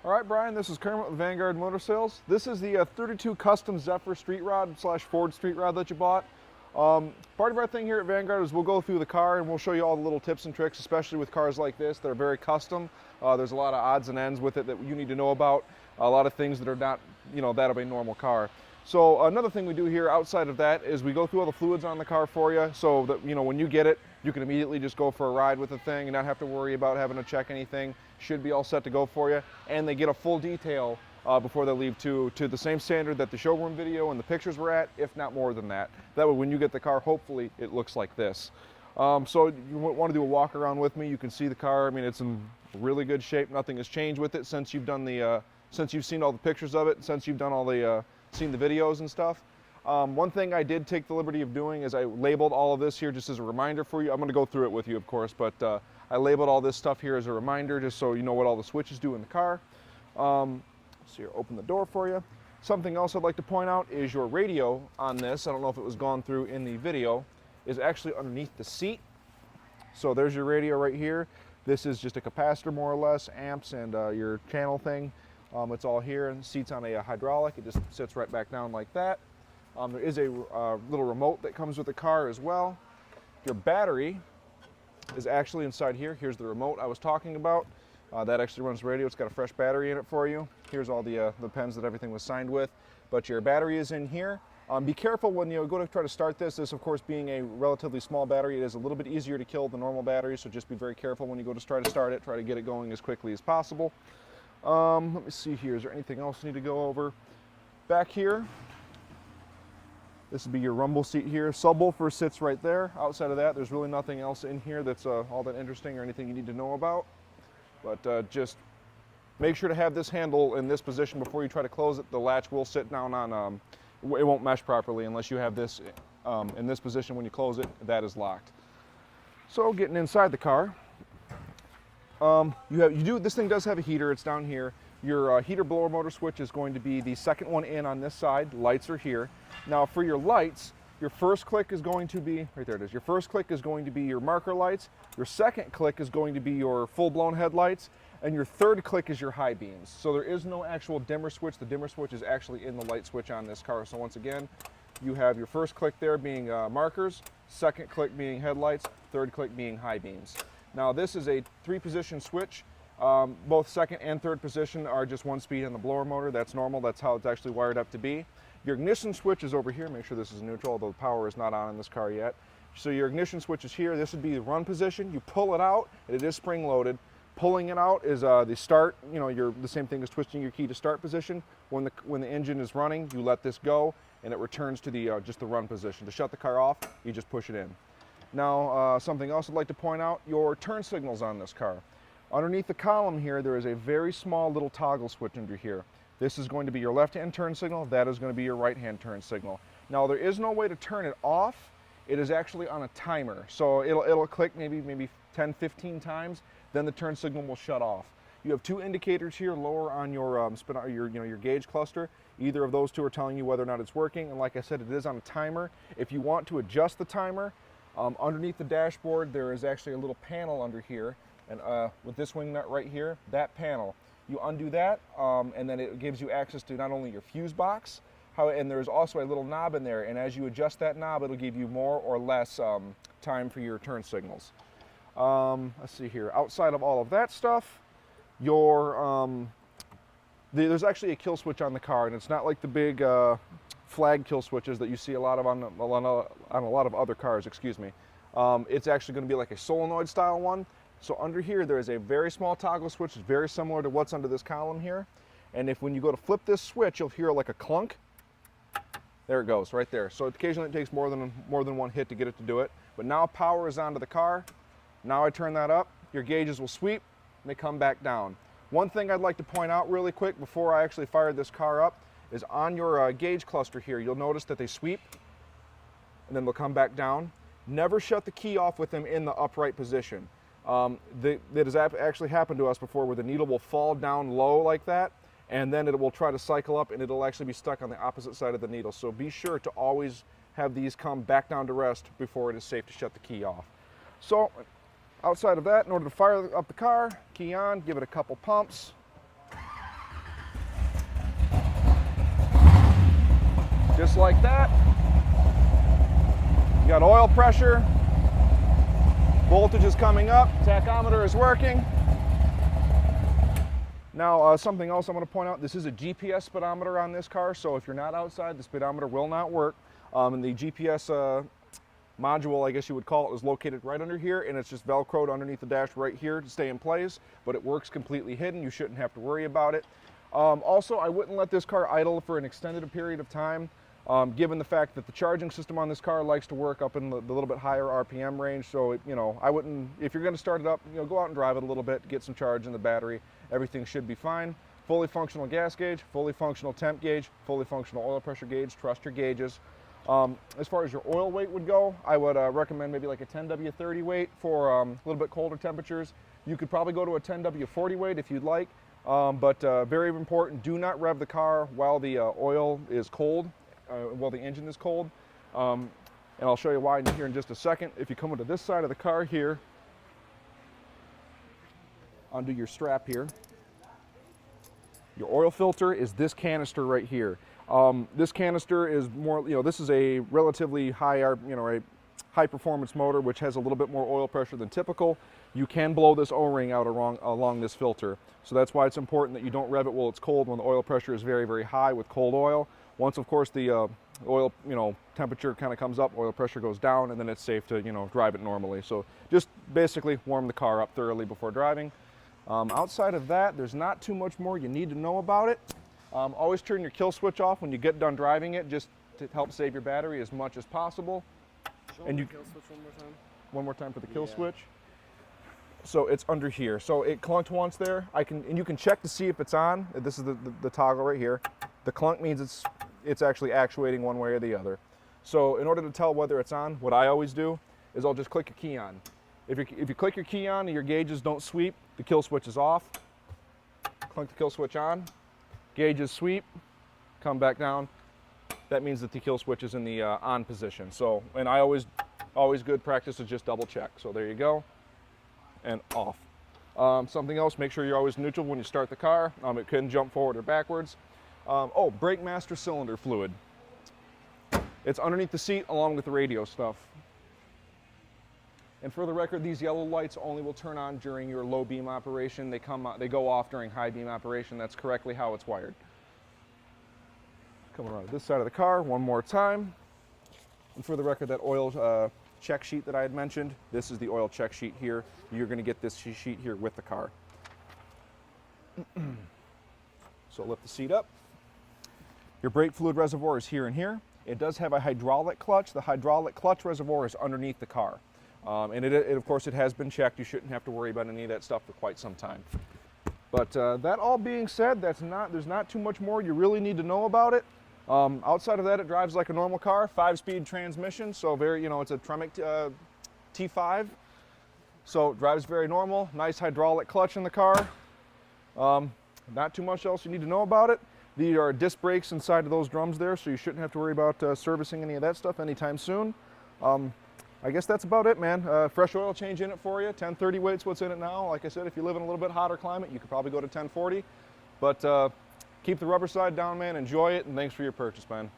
All right, Brian, this is Kermit with Vanguard Motor Sales. This is the 32 custom Zephyr street rod / Ford street rod that you bought. Part of our thing here at Vanguard is we'll go through the car and we'll show you all the little tips and tricks, especially with cars like this that are very custom. There's a lot of odds and ends with it that you need to know about, a lot of things that are not, that of a normal car. So another thing we do here outside of that is we go through all the fluids on the car for you so that, when you get it, you can immediately just go for a ride with the thing and not have to worry about having to check anything. Should be all set to go for you. And they get a full detail before they leave to the same standard that the showroom video and the pictures were at, if not more than that. That way when you get the car, hopefully it looks like this. So you want to do a walk around with me. You can see the car. I mean, it's in really good shape. Nothing has changed with it since you've done since you've seen all the pictures of it, since you've done all the seen the videos and stuff. One thing I did take the liberty of doing is I labeled all of this here just as a reminder for you. I'm going to go through it with you, of course, but I labeled all this stuff here as a reminder just so you know what all the switches do in the car. So here, open the door for you. Something else I'd like to point out is your radio on this, I don't know if it was gone through in the video, is actually underneath the seat. So there's your radio right here. This is just a capacitor more or less, amps and your channel thing. It's all here, and the seat's on a hydraulic. It just sits right back down like that. There is a little remote that comes with the car as well. Your battery is actually inside here. Here's the remote I was talking about. That actually runs radio. It's got a fresh battery in it for you. Here's all the pens that everything was signed with. But your battery is in here. Be careful when you go to try to start this. This, of course, being a relatively small battery, it is a little bit easier to kill than normal batteries, so just be very careful when you go to try to start it. Try to get it going as quickly as possible. Let me see here. Is there anything else I need to go over? Back here, this would be your rumble seat here. Subwoofer sits right there. Outside of that, there's really nothing else in here that's all that interesting or anything you need to know about. But just make sure to have this handle in this position before you try to close it. The latch will sit down on, it won't mesh properly unless you have this in this position when you close it. That is locked. So getting inside the car, this thing does have a heater. It's down here. Your heater blower motor switch is going to be the second one in on this side. Lights are here. Now for your lights, your first click is going to be, right there it is, your first click is going to be your marker lights, your second click is going to be your full-blown headlights, and your third click is your high beams. So there is no actual dimmer switch. The dimmer switch is actually in the light switch on this car. So once again, you have your first click there being markers, second click being headlights, third click being high beams. Now this is a 3-position switch. Both second and third position are just 1 speed in the blower motor. That's normal. That's how it's actually wired up to be. Your ignition switch is over here. Make sure this is neutral, although the power is not on in this car yet. So your ignition switch is here. This would be the run position. You pull it out, and it is spring loaded. Pulling it out is the start. The same thing as twisting your key to start position. When the engine is running, you let this go, and it returns to the just the run position. To shut the car off, you just push it in. Now, something else I'd like to point out, your turn signals on this car. Underneath the column here, there is a very small little toggle switch under here. This is going to be your left-hand turn signal. That is going to be your right-hand turn signal. Now, there is no way to turn it off. It is actually on a timer. So it'll click maybe 10, 15 times, then the turn signal will shut off. You have 2 indicators here lower on your your gauge cluster. Either of those 2 are telling you whether or not it's working. And like I said, it is on a timer. If you want to adjust the timer, underneath the dashboard, there is actually a little panel under here. And with this wing nut right here, that panel, you undo that, and then it gives you access to not only your fuse box, and there's also a little knob in there. And as you adjust that knob, it'll give you more or less time for your turn signals. Let's see here. Outside of all of that stuff, there's actually a kill switch on the car, and it's not like the big flag kill switches that you see a lot of on a lot of other cars. Excuse me. It's actually going to be like a solenoid style one. So under here, there is a very small toggle switch. It's very similar to what's under this column here. And when you go to flip this switch, you'll hear like a clunk. There it goes, right there. So occasionally it takes more than one hit to get it to do it. But now power is onto the car. Now I turn that up. Your gauges will sweep, and they come back down. One thing I'd like to point out really quick before I actually fired this car up is on your gauge cluster here, you'll notice that they sweep, and then they'll come back down. Never shut the key off with them in the upright position. That has actually happened to us before, where the needle will fall down low like that, and then it will try to cycle up, and it'll actually be stuck on the opposite side of the needle. So be sure to always have these come back down to rest before it is safe to shut the key off. So outside of that, in order to fire up the car, key on, give it a couple pumps. just like that. You got oil pressure, voltage is coming up, tachometer is working. Now, something else I'm going to point out, this is a GPS speedometer on this car, so if you're not outside, the speedometer will not work. And the GPS module, I guess you would call it, is located right under here, and it's just Velcroed underneath the dash right here to stay in place, but it works completely hidden. You shouldn't have to worry about it. Also, I wouldn't let this car idle for an extended period of time, given the fact that the charging system on this car likes to work up in the little bit higher RPM range. So, I wouldn't, if you're going to start it up, go out and drive it a little bit, get some charge in the battery. Everything should be fine. Fully functional gas gauge, fully functional temp gauge, fully functional oil pressure gauge. Trust your gauges. As far as your oil weight would go, I would recommend maybe like a 10W30 weight for a little bit colder temperatures. You could probably go to a 10W40 weight if you'd like, but very important, do not rev the car while the oil is cold, while the engine is cold. And I'll show you why here in just a second. If you come into this side of the car here, undo your strap here. Your oil filter is this canister right here. This canister is more, this is a relatively high, a high performance motor, which has a little bit more oil pressure than typical. You can blow this O-ring out along this filter. So that's why it's important that you don't rev it while it's cold, when the oil pressure is very, very high with cold oil. Once, of course, the oil, temperature kind of comes up, oil pressure goes down, and then it's safe to, drive it normally. So just basically warm the car up thoroughly before driving. Outside of that, there's not too much more you need to know about it. Always turn your kill switch off when you get done driving it, just to help save your battery as much as possible. And you kill switch one more time. One more time for the kill switch. So it's under here. So it clunked once there. And you can check to see if it's on. This is the toggle right here. The clunk means it's actually actuating one way or the other. So in order to tell whether it's on, what I always do is I'll just click a key on. If you click your key on and your gauges don't sweep, the kill switch is off. Clunk the kill switch on. Gauges sweep, come back down. That means that the kill switch is in the on position. So, and I always good practice is just double check. So there you go, and off. Something else, make sure you're always neutral when you start the car. It can jump forward or backwards. Brake master cylinder fluid. It's underneath the seat along with the radio stuff. And for the record, these yellow lights only will turn on during your low beam operation. They go off during high beam operation. That's correctly how it's wired. Coming around to this side of the car one more time. And for the record, that oil check sheet that I had mentioned, this is the oil check sheet here. You're going to get this sheet here with the car. So lift the seat up. Your brake fluid reservoir is here and here. It does have a hydraulic clutch. The hydraulic clutch reservoir is underneath the car. And of course, it has been checked. You shouldn't have to worry about any of that stuff for quite some time. But that all being said, there's not too much more you really need to know about it. Outside of that, it drives like a normal car, 5-speed transmission. So it's a Tremec T5. So it drives very normal. Nice hydraulic clutch in the car. Not too much else you need to know about it. There are disc brakes inside of those drums there, so you shouldn't have to worry about servicing any of that stuff anytime soon. I guess that's about it, man. Fresh oil change in it for you. 1030 weight's what's in it now. Like I said, if you live in a little bit hotter climate, you could probably go to 1040. But keep the rubber side down, man. Enjoy it, and thanks for your purchase, man.